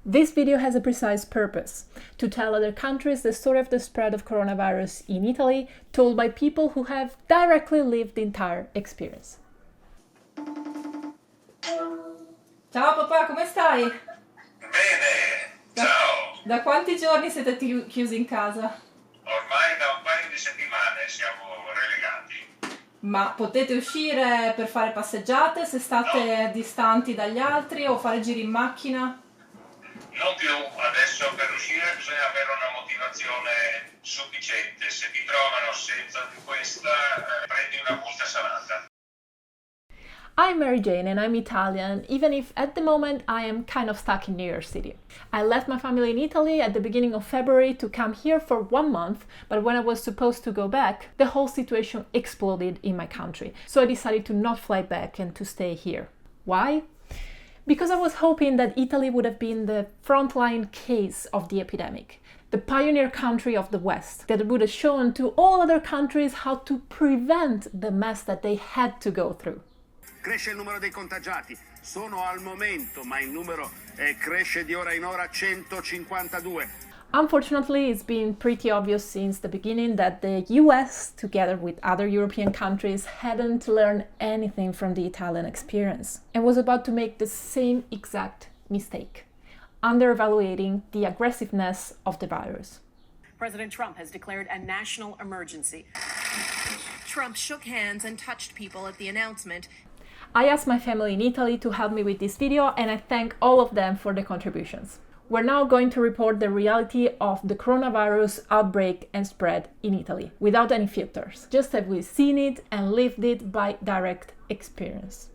This video has a precise purpose: to tell other countries the story of the spread of coronavirus in Italy, told by people who have directly lived the entire experience. Ciao papà, come stai? Bene, ciao. Da quanti giorni siete chiusi in casa? Ormai da un paio di settimane siamo relegati. Ma potete uscire per fare passeggiate se state distanti dagli altri o fare giri in macchina? Non più, adesso per uscire bisogna avere una motivazione sufficiente. Se ti trovano senza di questa, prendi una multa salata. I'm Mary Jane and I'm Italian, even if at the moment I am kind of stuck in New York City. I left my family in Italy at the beginning of February to come here for 1 month, but when I was supposed to go back, the whole situation exploded in my country. So I decided to not fly back and to stay here. Why? Because I was hoping that Italy would have been the frontline case of the epidemic, the pioneer country of the West, that would have shown to all other countries how to prevent the mess that they had to go through. Cresce il numero dei contagiati, sono al momento, ma il numero cresce di ora in ora 152. Unfortunately, it's been pretty obvious since the beginning that the US, together with other European countries, hadn't learned anything from the Italian experience and was about to make the same exact mistake, underevaluating the aggressiveness of the virus. President Trump has declared a national emergency. Trump shook hands and touched people at the announcement. I asked my family in Italy to help me with this video, and I thank all of them for their contributions. We're now going to report the reality of the coronavirus outbreak and spread in Italy, without any filters, just as we've seen it and lived it by direct experience.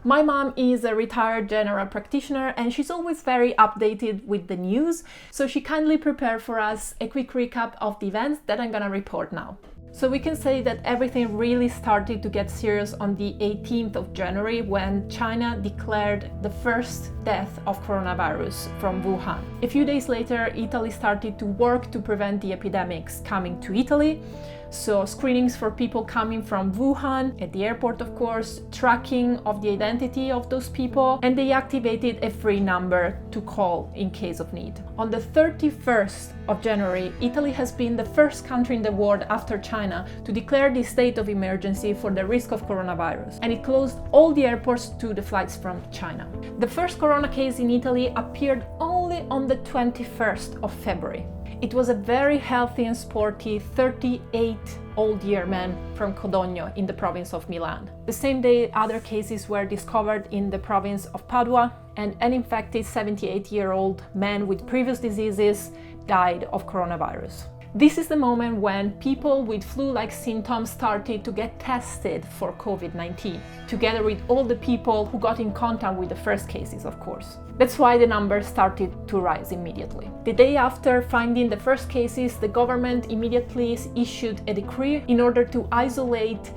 My mom is a retired general practitioner and she's always very updated with the news, so she kindly prepared for us a quick recap of the events that I'm gonna report now. So we can say that everything really started to get serious on the 18th of January when China declared the first death of coronavirus from Wuhan. A few days later, Italy started to work to prevent the epidemics coming to Italy. So screenings for people coming from Wuhan at the airport, of course, tracking of the identity of those people, and they activated a free number to call in case of need. On the 31st of January, Italy has been the first country in the world after China to declare the state of emergency for the risk of coronavirus, and it closed all the airports to the flights from China. The first corona case in Italy appeared only on the 21st of February. It was a very healthy and sporty 38-old-year man from Codogno in the province of Milan. The same day, other cases were discovered in the province of Padua, and an infected 78-year-old man with previous diseases died of coronavirus. This is the moment when people with flu-like symptoms started to get tested for COVID-19, together with all the people who got in contact with the first cases, of course. That's why the numbers started to rise immediately. The day after finding the first cases, the government immediately issued a decree in order to isolate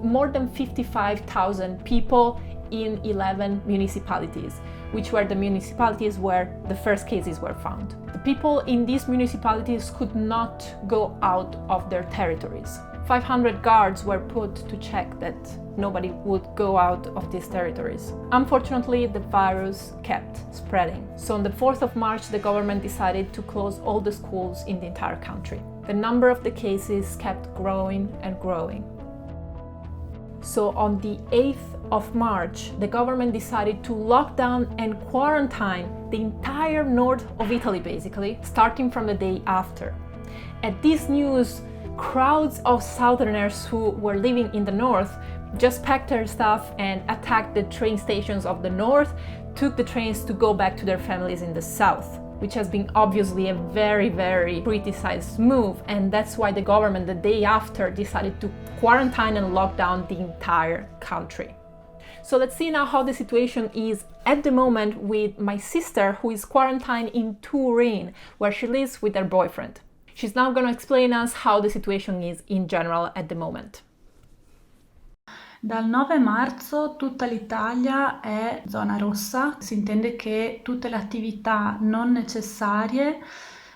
more than 55,000 people in 11 municipalities, which were the municipalities where the first cases were found. The people in these municipalities could not go out of their territories. 500 guards were put to check that nobody would go out of these territories. Unfortunately, the virus kept spreading. So on the 4th of March, the government decided to close all the schools in the entire country. The number of the cases kept growing and growing. So on the 8th of March, the government decided to lock down and quarantine the entire north of Italy, basically, starting from the day after. At this news, crowds of southerners who were living in the north just packed their stuff and attacked the train stations of the north, took the trains to go back to their families in the south, which has been obviously a very, very criticized move, and that's why the government the day after decided to quarantine and lock down the entire country. So let's see now how the situation is at the moment with my sister, who is quarantined in Turin, where she lives with her boyfriend. She's now going to explain us how the situation is in general at the moment. Dal 9 marzo tutta l'Italia è zona rossa, si intende che tutte le attività non necessarie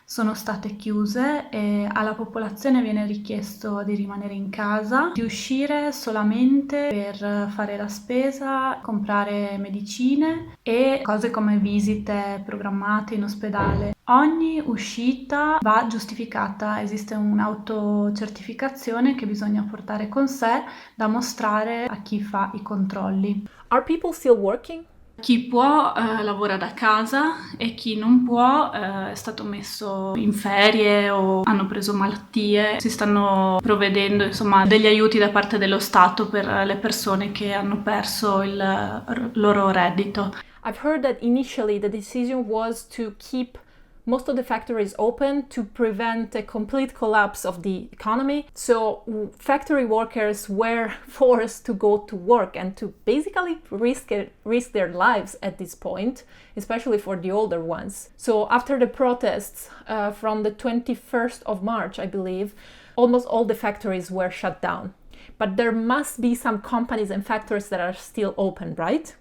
sono state chiuse e alla popolazione viene richiesto di rimanere in casa, di uscire solamente per fare la spesa, comprare medicine e cose come visite programmate in ospedale. Ogni uscita va giustificata, esiste un'autocertificazione che bisogna portare con sé da mostrare a chi fa i controlli. Are people still working? Chi può lavora da casa e chi non può è stato messo in ferie o hanno preso malattie. Si stanno provvedendo insomma degli aiuti da parte dello Stato per le persone che hanno perso il loro reddito. I've heard that initially the decision was to keep most of the factories open to prevent a complete collapse of the economy. So factory workers were forced to go to work and to basically risk their lives at this point, especially for the older ones. So after the protests from the 21st of March, I believe, almost all the factories were shut down. But there must be some companies and factories that are still open, right?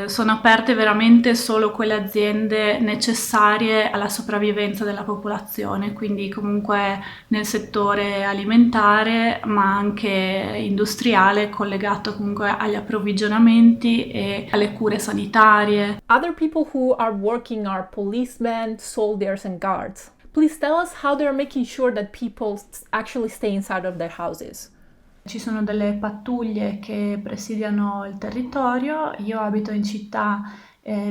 Sono aperte veramente solo quelle aziende necessarie alla sopravvivenza della popolazione, quindi comunque nel settore alimentare, ma anche industriale, collegato comunque agli approvvigionamenti e alle cure sanitarie. Other people who are working are policemen, soldiers and guards. Please tell us how they are making sure that people actually stay inside of their houses. Ci sono delle pattuglie che presidiano il territorio, io abito in città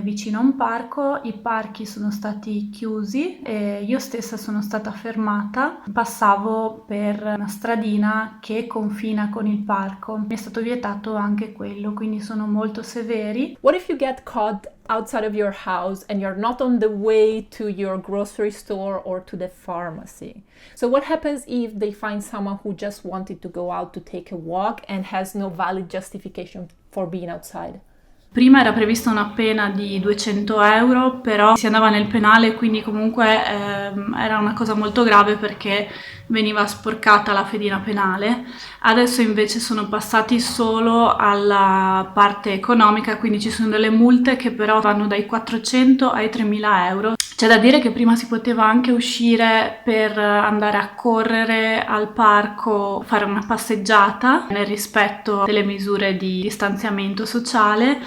vicino a un parco, i parchi sono stati chiusi e io stessa sono stata fermata, passavo per una stradina che confina con il parco, mi è stato vietato anche quello, quindi sono molto severi. What if you get caught outside of your house and you're not on the way to your grocery store or to the pharmacy? So what happens if they find someone who just wanted to go out to take a walk and has no valid justification for being outside? Prima era prevista una pena di 200 euro, però si andava nel penale, quindi comunque era una cosa molto grave perché veniva sporcata la fedina penale. Adesso invece sono passati solo alla parte economica, quindi ci sono delle multe che però vanno dai 400 ai 3.000 euro. C'è da dire che prima si poteva anche uscire per andare a correre al parco, fare una passeggiata nel rispetto delle misure di distanziamento sociale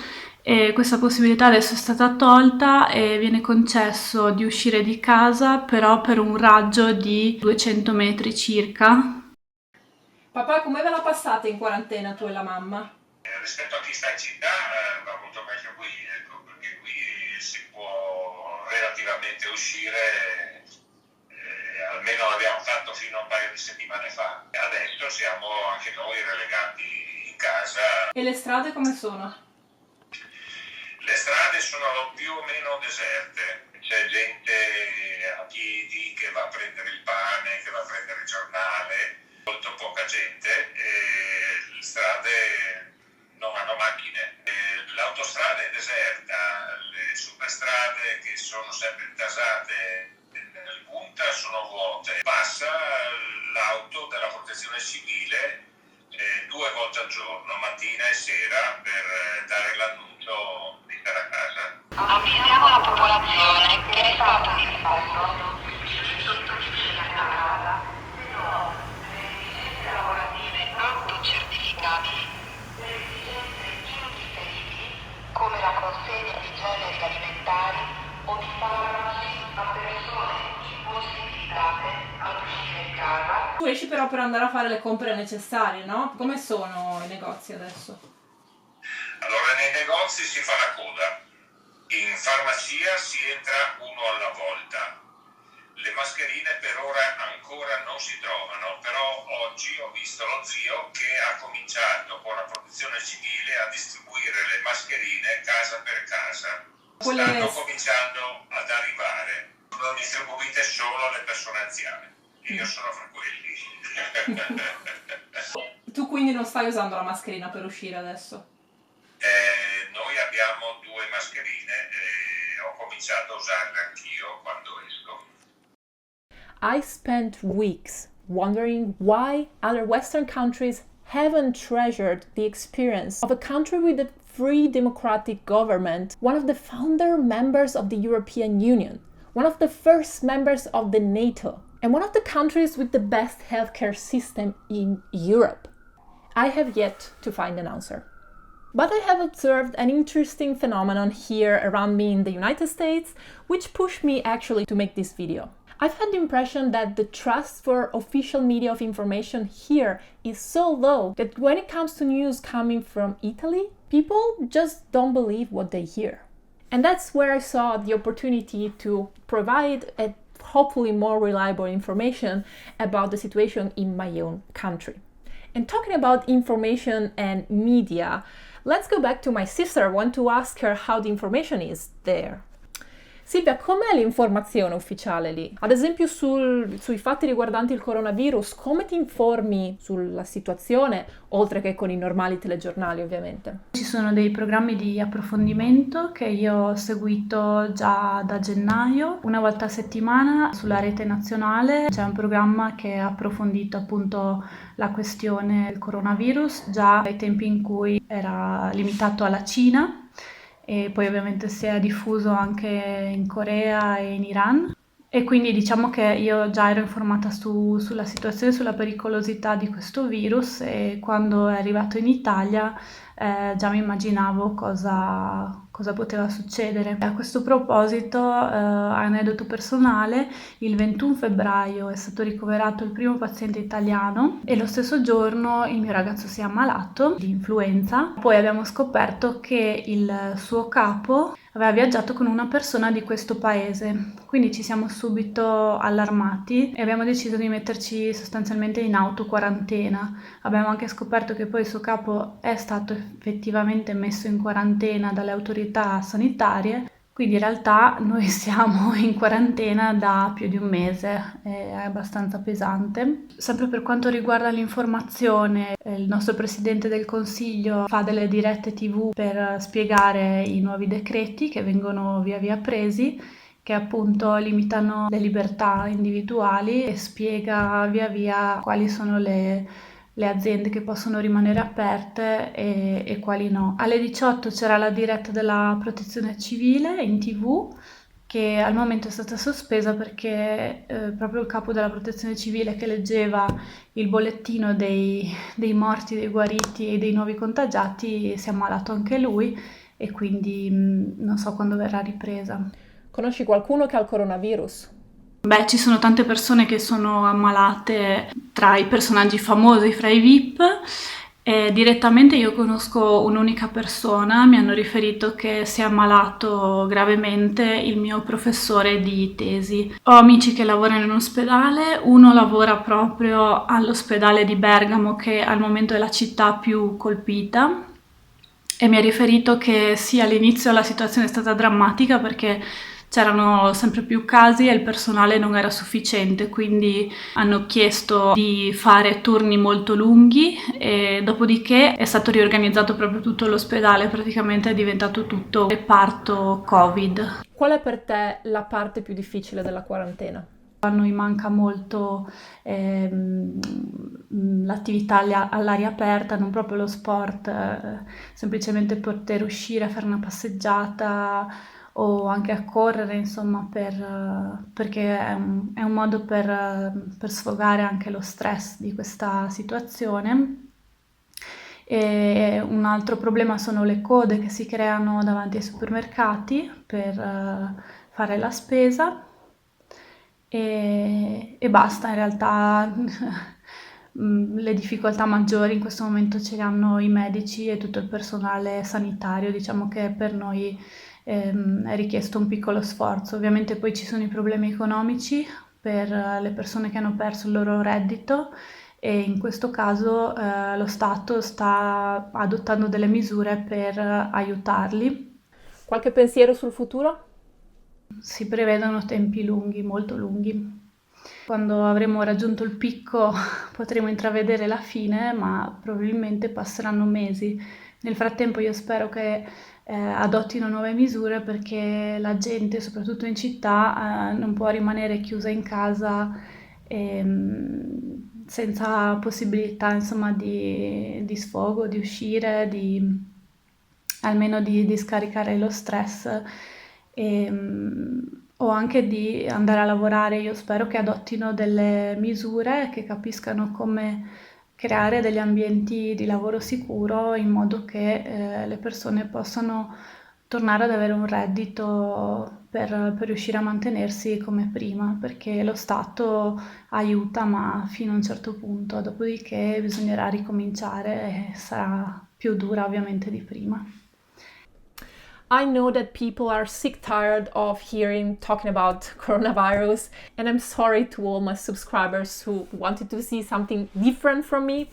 e questa possibilità adesso è stata tolta e viene concesso di uscire di casa però per un raggio di 200 metri circa. Papà, come ve la passate in quarantena tu e la mamma? Rispetto a chi sta in città va molto meglio qui, ecco, perché qui si può relativamente uscire, almeno l'abbiamo fatto fino a un paio di settimane fa. Adesso siamo anche noi relegati in casa. E le strade come sono? Le strade sono più o meno deserte, c'è gente a piedi che va a prendere il pane, che va a prendere il giornale, molto poca gente, e le strade non hanno macchine. L'autostrada è deserta, le superstrade che sono sempre intasate nel punta sono vuote. Passa l'auto della protezione civile 2 volte al giorno, mattina e sera, per dare l'annuncio di stare a casa. Avvisiamo la popolazione che è stato disposto sottolinea a casa però le esigenze lavorative autocertificabili, le esigenze indifferibili come la consegna di generi alimentari o di farmaci a persone impossibilitate ad uscire in casa. Tu esci però per andare a fare le compere necessarie, no? Come sono i negozi adesso? Allora, nei negozi si fa la coda, in farmacia si entra uno alla volta. Le mascherine per ora ancora non si trovano, però oggi ho visto lo zio che ha cominciato con la protezione civile a distribuire le mascherine casa per casa. Stanno cominciando ad arrivare, sono distribuite solo alle persone anziane. Io sono fra quelli. Tu quindi non stai usando la mascherina per uscire adesso? Noi abbiamo 2 mascherine e ho cominciato a usarle anch'io quando esco. I spent weeks wondering why other Western countries haven't treasured the experience of a country with a free democratic government, one of the founder members of the European Union. one of the first members of the NATO, and one of the countries with the best healthcare system in Europe? I have yet to find an answer. But I have observed an interesting phenomenon here around me in the United States, which pushed me actually to make this video. I've had the impression that the trust for official media of information here is so low that when it comes to news coming from Italy, people just don't believe what they hear. And that's where I saw the opportunity to provide a hopefully more reliable information about the situation in my own country. And talking about information and media, let's go back to my sister. I want to ask her how the information is there. Silvia, com'è l'informazione ufficiale lì? Ad esempio sui fatti riguardanti il coronavirus, come ti informi sulla situazione, oltre che con i normali telegiornali ovviamente? Ci sono dei programmi di approfondimento che io ho seguito già da gennaio, una volta a settimana sulla rete nazionale. C'è un programma che ha approfondito appunto la questione del coronavirus già ai tempi in cui era limitato alla Cina, e poi ovviamente si è diffuso anche in Corea e in Iran. E quindi diciamo che io già ero informata sulla situazione, sulla pericolosità di questo virus, e quando è arrivato in Italia già mi immaginavo cosa poteva succedere. A questo proposito, aneddoto personale, il 21 febbraio è stato ricoverato il primo paziente italiano e lo stesso giorno il mio ragazzo si è ammalato di influenza. Poi abbiamo scoperto che il suo capo aveva viaggiato con una persona di questo paese, quindi ci siamo subito allarmati e abbiamo deciso di metterci sostanzialmente in autoquarantena. Abbiamo anche scoperto che poi il suo capo è stato effettivamente messo in quarantena dalle autorità sanitarie, quindi in realtà noi siamo in quarantena da più di un mese, è abbastanza pesante. Sempre per quanto riguarda l'informazione, il nostro Presidente del Consiglio fa delle dirette TV per spiegare i nuovi decreti che vengono via via presi, che appunto limitano le libertà individuali, e spiega via via quali sono le aziende che possono rimanere aperte e quali no. Alle 18 c'era la diretta della Protezione Civile in TV, che al momento è stata sospesa perché proprio il capo della Protezione Civile, che leggeva il bollettino dei morti, dei guariti e dei nuovi contagiati, si è ammalato anche lui, e quindi non so quando verrà ripresa. Conosci qualcuno che ha il coronavirus? Beh, ci sono tante persone che sono ammalate tra i personaggi famosi, fra i VIP. E direttamente io conosco un'unica persona, mi hanno riferito che si è ammalato gravemente il mio professore di tesi. Ho amici che lavorano in ospedale, uno lavora proprio all'ospedale di Bergamo, che al momento è la città più colpita, e mi ha riferito che sì, all'inizio la situazione è stata drammatica perché c'erano sempre più casi e il personale non era sufficiente, quindi hanno chiesto di fare turni molto lunghi, e dopodiché è stato riorganizzato proprio tutto l'ospedale, praticamente è diventato tutto reparto Covid. Qual è per te la parte più difficile della quarantena? A noi manca molto l'attività all'aria aperta, non proprio lo sport, semplicemente poter uscire a fare una passeggiata o anche a correre, insomma, perché è un modo per sfogare anche lo stress di questa situazione. E un altro problema sono le code che si creano davanti ai supermercati per fare la spesa, e basta, in realtà. Le difficoltà maggiori in questo momento ce le hanno i medici e tutto il personale sanitario. Diciamo che per noi è richiesto un piccolo sforzo. Ovviamente poi ci sono i problemi economici per le persone che hanno perso il loro reddito, e in questo caso lo Stato sta adottando delle misure per aiutarli. Qualche pensiero sul futuro? Si prevedono tempi lunghi, molto lunghi. Quando avremo raggiunto il picco potremo intravedere la fine, ma probabilmente passeranno mesi. Nel frattempo io spero che adottino nuove misure, perché la gente, soprattutto in città, non può rimanere chiusa in casa senza possibilità, insomma, di sfogo, di uscire, almeno di scaricare lo stress. o anche di andare a lavorare. Io spero che adottino delle misure, che capiscano come creare degli ambienti di lavoro sicuro in modo che le persone possano tornare ad avere un reddito per riuscire a mantenersi come prima, perché lo Stato aiuta, ma fino a un certo punto, dopodiché bisognerà ricominciare e sarà più dura ovviamente di prima. I know that people are sick tired of hearing talking about coronavirus, and I'm sorry to all my subscribers who wanted to see something different from me.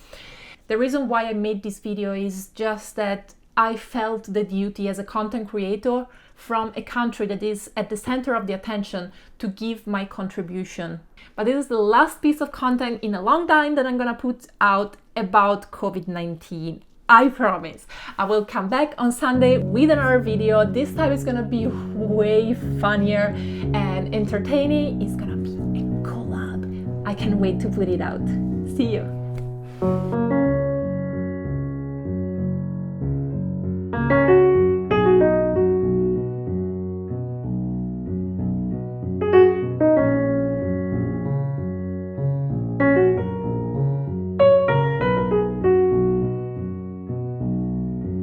The reason why I made this video is just that I felt the duty as a content creator from a country that is at the center of the attention to give my contribution. But this is the last piece of content in a long time that I'm gonna put out about COVID-19. I promise. I will come back on Sunday with another video. This time it's gonna be way funnier and entertaining. It's gonna be a collab. I can't wait to put it out. See you.